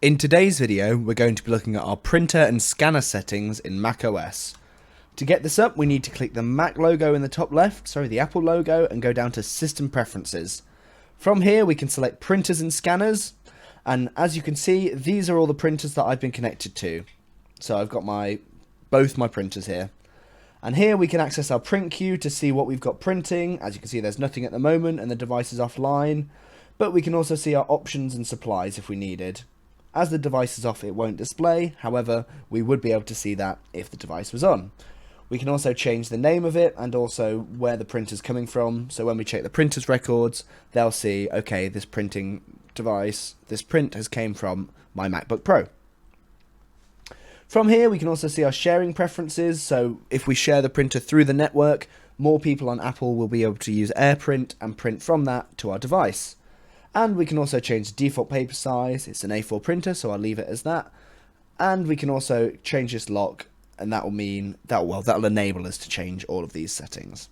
In today's video, we're going to be looking at our printer and scanner settings in macOS. To get this up, we need to click the Mac logo in the top left, the Apple logo, and go down to System Preferences. From here, we can select Printers and Scanners, and as you can see, these are all the printers that I've been connected to. So I've got both my printers here. And here we can access our print queue to see what we've got printing. As you can see, there's nothing at the moment and the device is offline, but we can also see our options and supplies if we needed. As the device is off, it won't display. However, we would be able to see that if the device was on. We can also change the name of it and also where the printer's coming from. So when we check the printer's records, they'll see, okay, this printing device, this print has came from my MacBook Pro. From here, we can also see our sharing preferences. So if we share the printer through the network, more people on Apple will be able to use AirPrint and print from that to our device. And we can also change the default paper size. It's an A4 printer, so I'll leave it as that. And we can also change this lock, and that'll enable us to change all of these settings.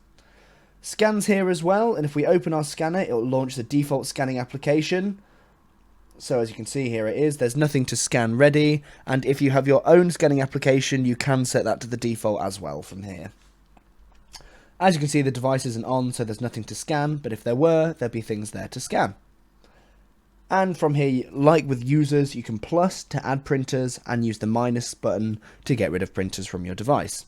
Scans here as well, and if we open our scanner, it will launch the default scanning application. So as you can see, here it is. There's nothing to scan ready, and if you have your own scanning application, you can set that to the default as well from here. As you can see, the device isn't on, so there's nothing to scan, but if there were, there'd be things there to scan. And from here, like with users, you can plus to add printers and use the minus button to get rid of printers from your device.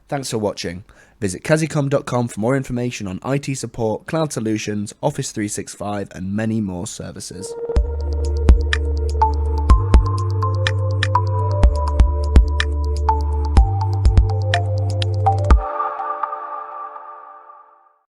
Thanks for watching. Visit Kazzicom.com for more information on IT support, cloud solutions, Office 365 and many more services.